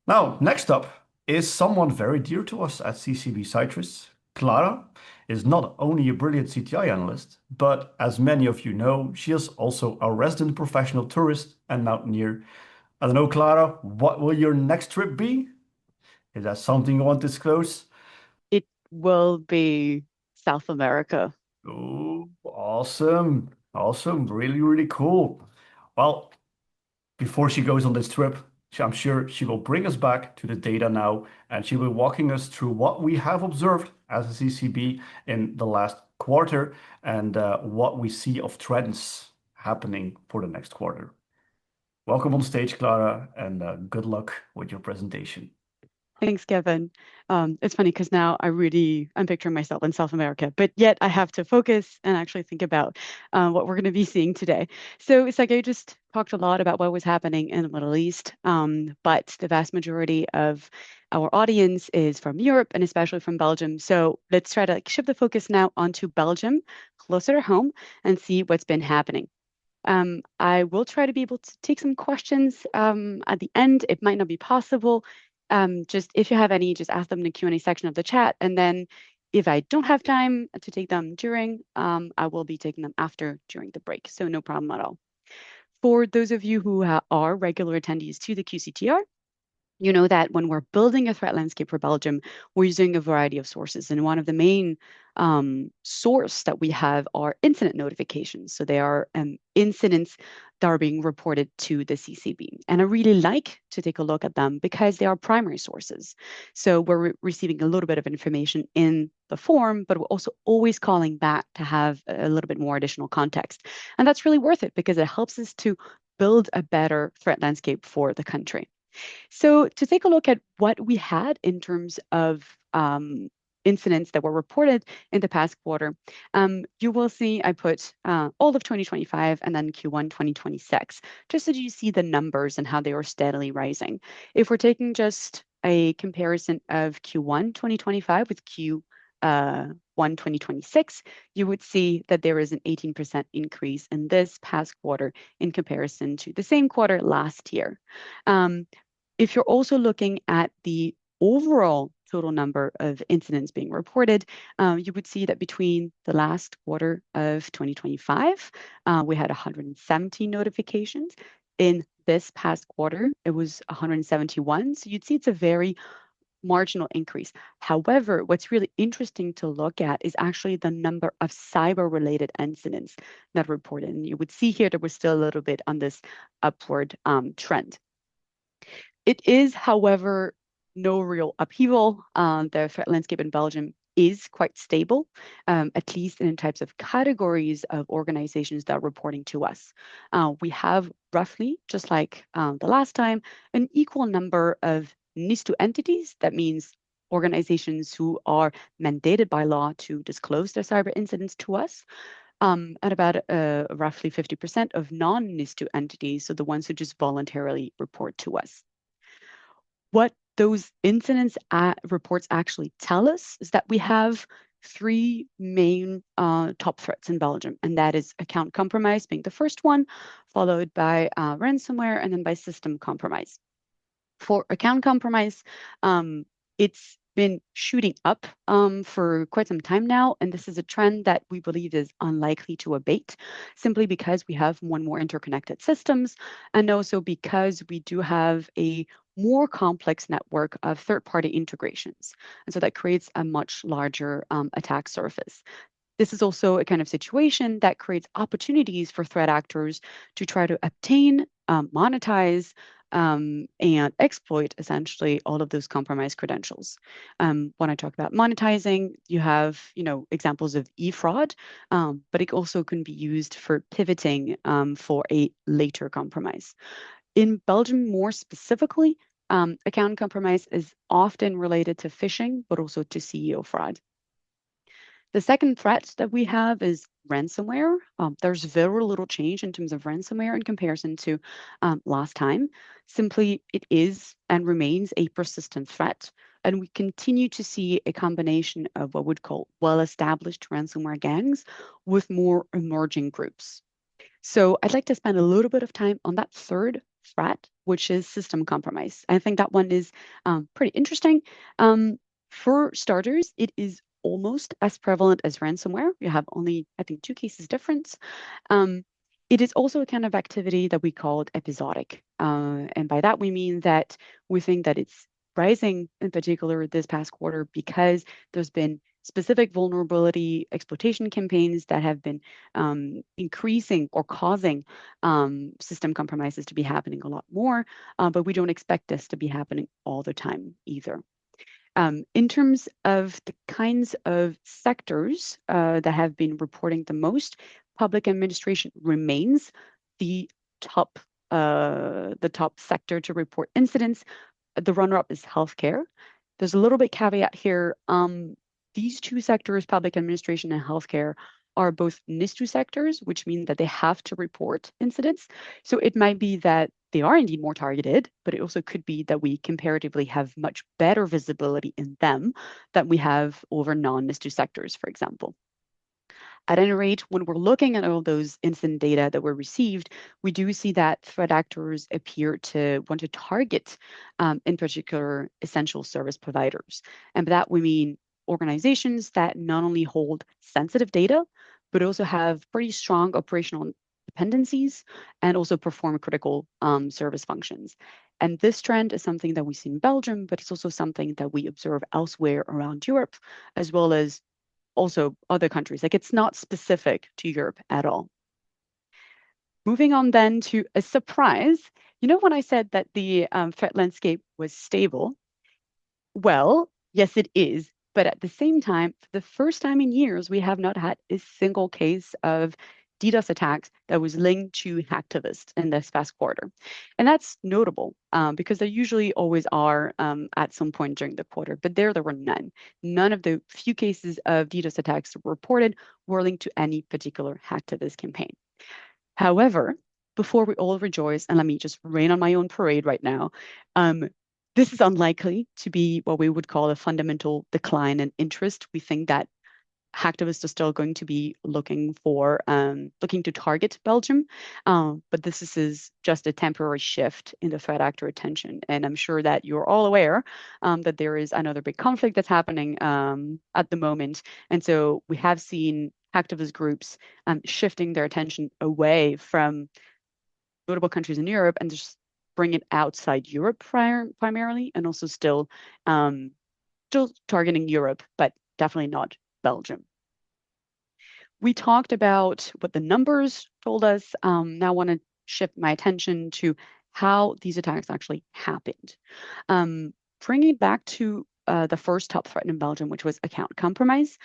Now, next up is someone very dear to us at CCB Citrus. Clara is not only a brilliant CTI analyst, but as many of you know, she is also a resident professional tourist and mountaineer. I don't know, Clara, what will your next trip be? Is that something you want to disclose? It will be South America. Oh, awesome. Awesome. Really, really cool. Well, before she goes on this trip, I'm sure she will bring us back to the data now, and she will be walking us through what we have observed as a CCB in the last quarter and what we see of trends happening for the next quarter. Welcome on stage, Clara, and good luck with your presentation. Thanks, Kevin. It's funny because now I'm picturing myself in South America, but yet I have to focus and actually think about what we're going to be seeing today. So it's like I just talked a lot about what was happening in the Middle East, but the vast majority of our audience is from Europe and especially from Belgium. So let's try to shift the focus now onto Belgium, closer to home, and see what's been happening. I will try to be able to take some questions at the end. It might not be possible. Just if you have any, just ask them in the Q&A section of the chat. And then if I don't have time to take them during, I will be taking them after during the break. So no problem at all. For those of you who are regular attendees to the QCTR, you know that when we're building a threat landscape for Belgium, we're using a variety of sources. And one of the main source that we have are incident notifications. So they are incidents that are being reported to the CCB. And I really like to take a look at them because they are primary sources. So we're receiving a little bit of information in the form, but we're also always calling back to have a little bit more additional context. And that's really worth it because it helps us to build a better threat landscape for the country. So to take a look at what we had in terms of incidents that were reported in the past quarter, you will see I put all of 2025 and then Q1 2026, just so you see the numbers and how they are steadily rising. If we're taking just a comparison of Q1 2025 with Q1 2026, you would see that there is an 18% increase in this past quarter in comparison to the same quarter last year. If you're also looking at the overall total number of incidents being reported, you would see that between the last quarter of 2025, we had 170 notifications. In this past quarter, it was 171. So you'd see it's a very marginal increase. However, what's really interesting to look at is actually the number of cyber-related incidents that reported. And you would see here that we're still a little bit on this upward trend. It is, however, no real upheaval. The threat landscape in Belgium is quite stable, at least in types of categories of organizations that are reporting to us. We have roughly, just like the last time, an equal number of NIS2 entities. That means organizations who are mandated by law to disclose their cyber incidents to us. And about roughly 50% of non-NIS2 entities, so the ones who just voluntarily report to us. What those incidents reports actually tell us is that we have three main top threats in Belgium, and that is account compromise being the first one, followed by ransomware, and then by system compromise. For account compromise, it's been shooting up for quite some time now, and this is a trend that we believe is unlikely to abate, simply because we have more and more interconnected systems, and also because we do have a more complex network of third-party integrations. And so that creates a much larger attack surface. This is also a kind of situation that creates opportunities for threat actors to try to obtain, monetize, and exploit essentially all of those compromised credentials. When I talk about monetizing, you have examples of e-fraud, but it also can be used for pivoting for a later compromise. In Belgium, more specifically, account compromise is often related to phishing, but also to CEO fraud. The second threat that we have is ransomware. There's very little change in terms of ransomware in comparison to last time. Simply, it is and remains a persistent threat. And we continue to see a combination of what we'd call well-established ransomware gangs with more emerging groups. So I'd like to spend a little bit of time on that third threat, which is system compromise. I think that one is pretty interesting. Um, for starters, it is almost as prevalent as ransomware. You have only, I think, two cases difference. Um, it is also a kind of activity that we call episodic. And by that, we mean that we think that it's rising in particular this past quarter because there's been specific vulnerability exploitation campaigns that have been increasing or causing system compromises to be happening a lot more, but we don't expect this to be happening all the time either. In terms of the kinds of sectors that have been reporting the most, public administration remains the top the top sector to report incidents. The runner-up is healthcare. There's a little bit caveat here. These two sectors, public administration and healthcare, are both NIS2 sectors, which means that they have to report incidents. So it might be that they are indeed more targeted, but it also could be that we comparatively have much better visibility in them than we have over non-NIS2 sectors, for example. At any rate, when we're looking at all those incident data that were received, we do see that threat actors appear to want to target, in particular, essential service providers. And by that, we mean organizations that not only hold sensitive data, but also have pretty strong operational dependencies and also perform critical service functions. And this trend is something that we see in Belgium, but it's also something that we observe elsewhere around Europe, as well as also other countries. Like it's not specific to Europe at all. Moving on then to a surprise. You know, when I said that the threat landscape was stable, well, yes, it is. But at the same time, for the first time in years, we have not had a single case of DDoS attacks that was linked to hacktivists in this past quarter. And that's notable because there usually always are at some point during the quarter, but there were none. None of the few cases of DDoS attacks reported were linked to any particular hacktivist campaign. However, before we all rejoice, and let me just rain on my own parade right now, um, this is unlikely to be what we would call a fundamental decline in interest. We think that hacktivists are still going to be looking to target Belgium, but this is just a temporary shift in the threat actor attention. And I'm sure that you're all aware that there is another big conflict that's happening at the moment. And so we have seen hacktivist groups shifting their attention away from notable countries in Europe and just bring it outside Europe primarily, and also um, still targeting Europe, but definitely not Belgium. We talked about what the numbers told us. Now I want to shift my attention to how these attacks actually happened. Bringing it back to the first top threat in Belgium, which was account compromise.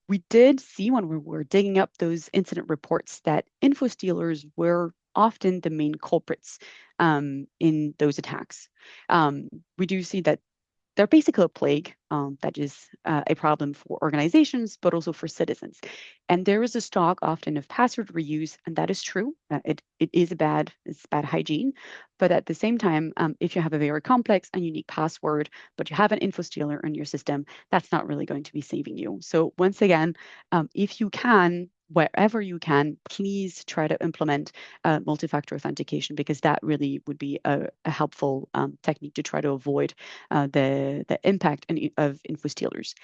We did see when we were digging up those incident reports that info stealers were often the main culprits in those attacks. We do see that they're basically a plague that is a problem for organizations, but also for citizens. And there is a stock often of password reuse, and that is true. It is it's bad hygiene. But at the same time, if you have a very complex and unique password, but you have an info stealer in your system, that's not really going to be saving you. So once again, if you can, wherever you can, please try to implement multi-factor authentication because that really would be a helpful technique to try to avoid the impact of info stealers.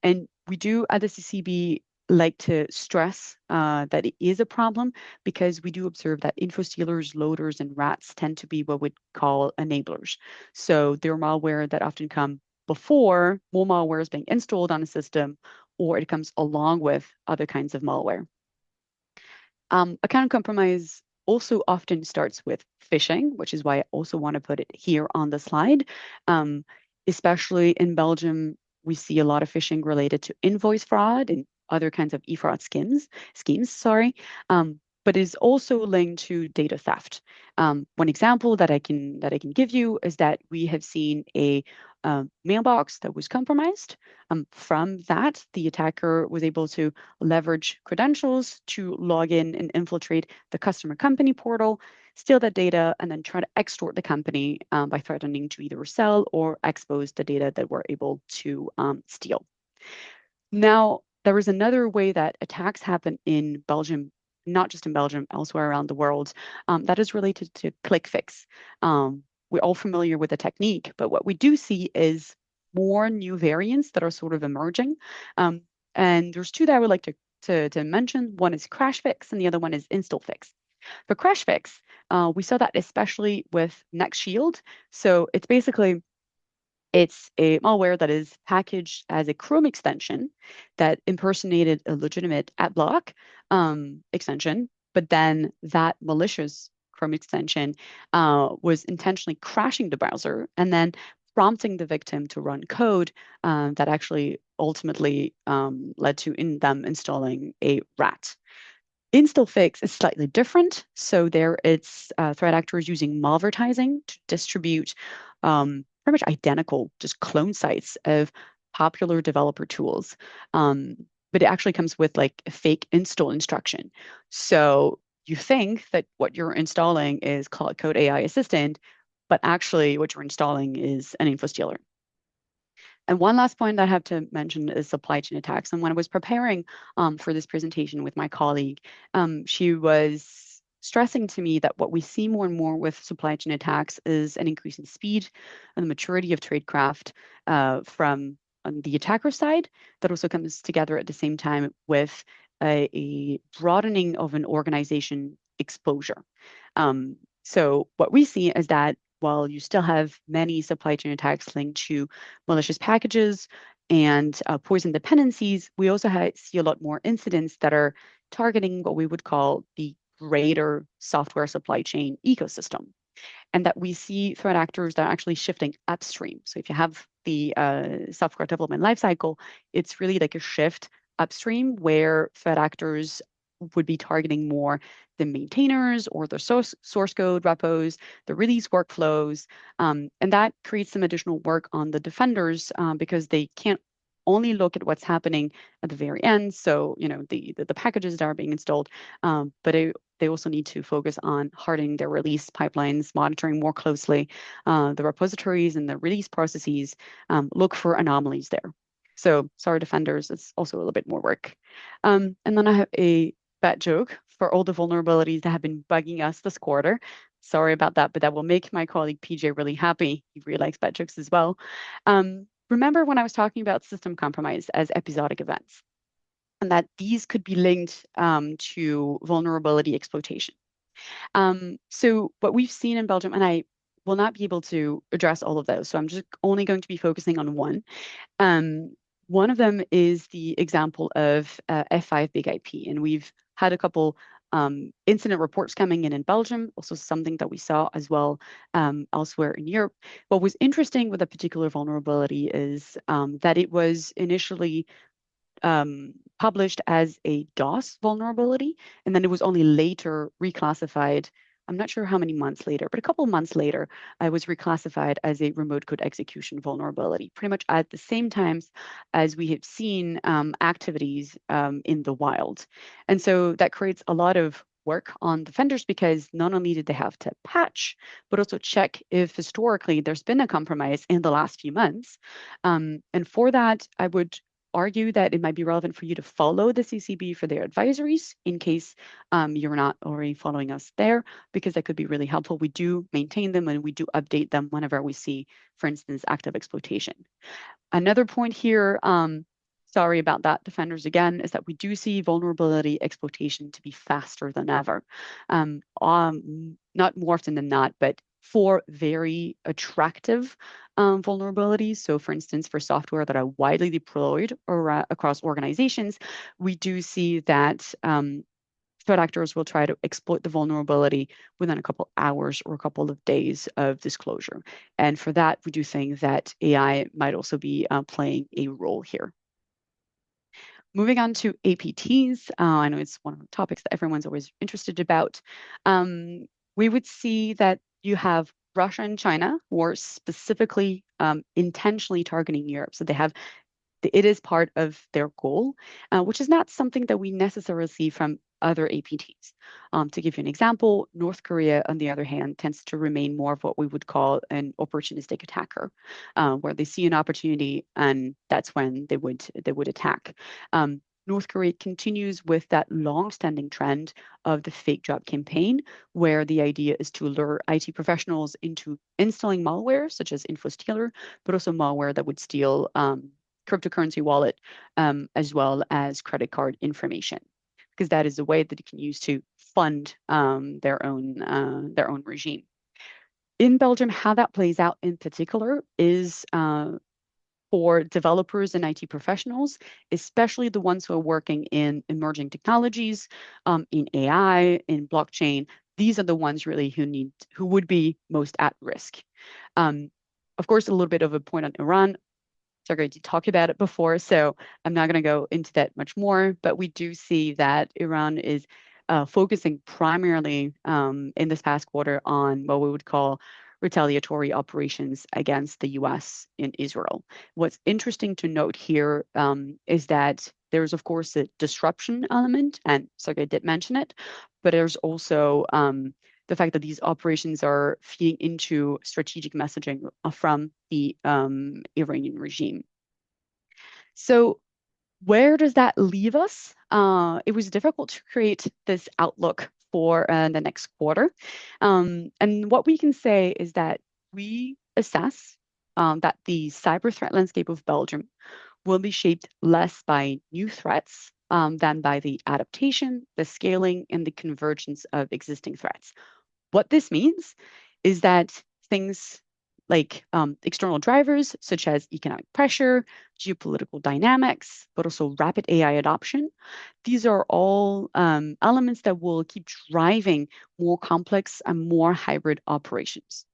And we do at the CCB like to stress that it is a problem because we do observe that info stealers, loaders, and rats tend to be what we'd call enablers. So they're malware that often come before more malware is being installed on a system, or it comes along with other kinds of malware. Account compromise also often starts with phishing, which is why I also want to put it here on the slide. Especially in Belgium, we see a lot of phishing related to invoice fraud and other kinds of e-fraud schemes, sorry. But is also linked to data theft. One example that I can give you is that we have seen a mailbox that was compromised. From that, the attacker was able to leverage credentials to log in and infiltrate the customer company portal, steal that data, and then try to extort the company by threatening to either sell or expose the data that we're able to steal. Now, there is another way that attacks happen in Belgium not just in Belgium, elsewhere around the world, that is related to click fix. We're all familiar with the technique, but what we do see is more new variants that are sort of emerging. Um, and there's two that I would like to mention. One is crash fix, and the other one is install fix. For crash fix, we saw that especially with Next Shield. So it's a malware that is packaged as a Chrome extension that impersonated a legitimate AdBlock extension, but then that malicious Chrome extension was intentionally crashing the browser and then prompting the victim to run code that actually ultimately led to them installing a rat. Install fix is slightly different. So there it's threat actors using malvertising to distribute pretty much identical, just clone sites of popular developer tools. Um, but it actually comes with like a fake install instruction. So you think that what you're installing is Cloud Code AI Assistant, but actually what you're installing is an info stealer. And one last point that I have to mention is supply chain attacks. And when I was preparing for this presentation with my colleague, she was stressing to me that what we see more and more with supply chain attacks is an increase in speed and the maturity of tradecraft from on the attacker side. That also comes together at the same time with a broadening of an organization exposure. So what we see is that while you still have many supply chain attacks linked to malicious packages and poison dependencies, we also see a lot more incidents that are targeting what we would call the greater software supply chain ecosystem, and that we see threat actors that are actually shifting upstream. So if you have the software development lifecycle, it's really like a shift upstream where threat actors would be targeting more the maintainers or the source code repos, the release workflows, and that creates some additional work on the defenders because they can't only look at what's happening at the very end. So, the packages that are being installed, but they also need to focus on hardening their release pipelines, monitoring more closely the repositories and the release processes, look for anomalies there. So sorry, defenders, it's also a little bit more work. And then I have a bad joke for all the vulnerabilities that have been bugging us this quarter. Sorry about that, but that will make my colleague PJ really happy. He really likes bad jokes as well. Remember when I was talking about system compromise as episodic events, and that these could be linked to vulnerability exploitation. So what we've seen in Belgium, and I will not be able to address all of those, so I'm just only going to be focusing on one. One of them is the example of F5 Big IP, and we've had a couple incident reports coming in Belgium, also something that we saw as well elsewhere in Europe. What was interesting with a particular vulnerability is that it was initially published as a DOS vulnerability, and then it was only later reclassified. I'm not sure how many months later, but a couple of months later, it was reclassified as a remote code execution vulnerability, pretty much at the same times as we have seen activities in the wild. And so that creates a lot of work on defenders because not only did they have to patch, but also check if historically there's been a compromise in the last few months. And for that, I would argue that it might be relevant for you to follow the CCB for their advisories in case you're not already following us there, because that could be really helpful. We do maintain them and we do update them whenever we see, for instance, active exploitation. Another point here, sorry about that, defenders again, is that we do see vulnerability exploitation to be faster than ever. Not more often than not, but for very attractive vulnerabilities. So for instance, for software that are widely deployed or, across organizations, we do see that threat actors will try to exploit the vulnerability within a couple hours or a couple of days of disclosure. And for that, we do think that AI might also be playing a role here. Moving on to APTs, I know it's one of the topics that everyone's always interested about. We would see that you have Russia and China who are specifically intentionally targeting Europe. So it is part of their goal, which is not something that we necessarily see from other APTs. To give you an example, North Korea, on the other hand, tends to remain more of what we would call an opportunistic attacker, where they see an opportunity and that's when they would attack. North Korea continues with that long-standing trend of the fake job campaign, where the idea is to lure IT professionals into installing malware, such as InfoStealer, but also malware that would steal cryptocurrency wallet, as well as credit card information, because that is a way that it can use to fund their own regime. In Belgium, how that plays out in particular is for developers and IT professionals, especially the ones who are working in emerging technologies, in AI, in blockchain. These are the ones really who would be most at risk. Um, of course, a little bit of a point on Iran. Sergey talked about it before, so I'm not going to go into that much more, but we do see that Iran is focusing primarily in this past quarter on what we would call retaliatory operations against the US in Israel. What's interesting to note here is that there's, of course, a disruption element, and Sergey did mention it, but there's also the fact that these operations are feeding into strategic messaging from the Iranian regime. So, where does that leave us? It was difficult to create this outlook for the next quarter. And what we can say is that we assess that the cyber threat landscape of Belgium will be shaped less by new threats than by the adaptation, the scaling, and the convergence of existing threats. What this means is that things like external drivers, such as economic pressure, geopolitical dynamics, but also rapid AI adoption, these are all elements that will keep driving more complex and more hybrid operations.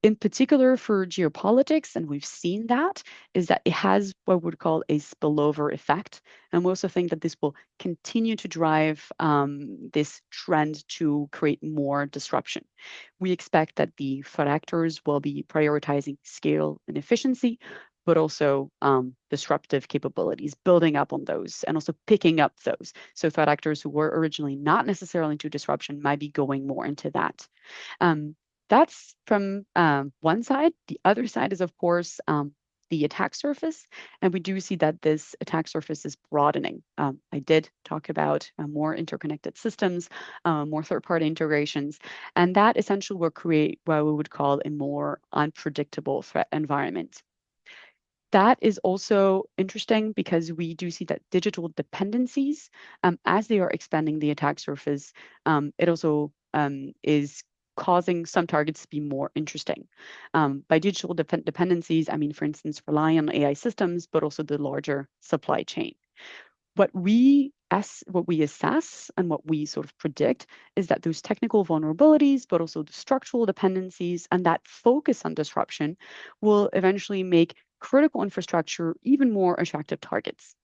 In particular for geopolitics, and we've seen that, is that it has what we would call a spillover effect. And we also think that this will continue to drive this trend to create more disruption. We expect that the threat actors will be prioritizing scale and efficiency, but also disruptive capabilities, building up on those and also picking up those. So threat actors who were originally not necessarily into disruption might be going more into that. That's from one side. The other side is, of course, the attack surface. And we do see that this attack surface is broadening. I did talk about more interconnected systems, more third-party integrations, and that essentially will create what we would call a more unpredictable threat environment. That is also interesting because we do see that digital dependencies, as they are expanding the attack surface, it also is causing some targets to be more interesting. By digital dependencies, I mean, for instance, rely on AI systems, but also the larger supply chain. What we assess and what we sort of predict is that those technical vulnerabilities, but also the structural dependencies and that focus on disruption will eventually make critical infrastructure even more attractive targets.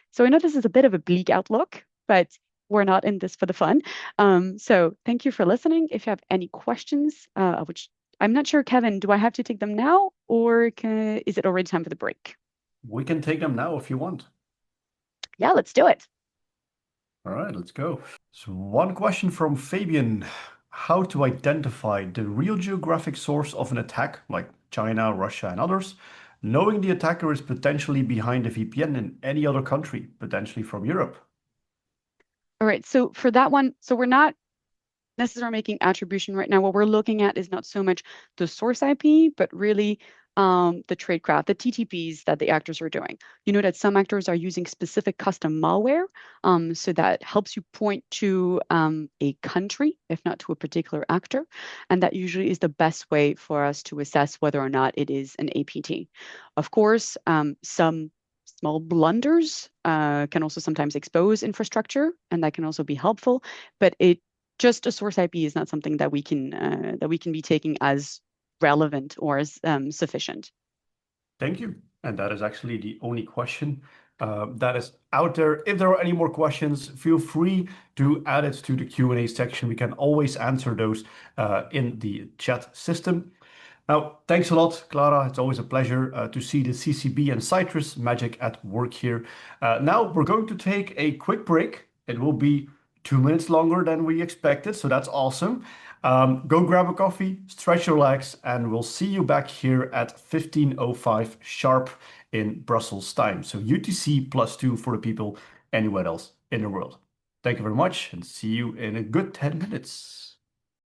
So I know this is a bit of a bleak outlook, but we're not in this for the fun. So thank you for listening. If you have any questions, which I'm not sure, Kevin, do I have to take them now or is it already time for the break? We can take them now if you want. Yeah, let's do it. All right, let's go. So one question from Fabian. How to identify the real geographic source of an attack, like China, Russia, and others, knowing the attacker is potentially behind a VPN in any other country, potentially from Europe? All right, so for that one, so we're not necessarily making attribution right now. What we're looking at is not so much the source IP, but really the tradecraft, the TTPs that the actors are doing. You know that some actors are using specific custom malware, so that helps you point to a country, if not to a particular actor. And that usually is the best way for us to assess whether or not it is an APT. Of course, some small blunders can also sometimes expose infrastructure, and that can also be helpful. But just a source IP is not something that we can be taking as relevant or as sufficient. Thank you. And that is actually the only question that is out there. If there are any more questions, feel free to add it to the Q&A section. We can always answer those in the chat system. Now, thanks a lot, Clara. It's always a pleasure to see the CCB and Citrus magic at work here. Now we're going to take a quick break. It will be 2 minutes longer than we expected, so that's awesome. Go grab a coffee, stretch your legs, and we'll see you back here at 15:05 sharp in Brussels time. So UTC +2 for the people anywhere else in the world. Thank you very much and see you in a good 10 minutes.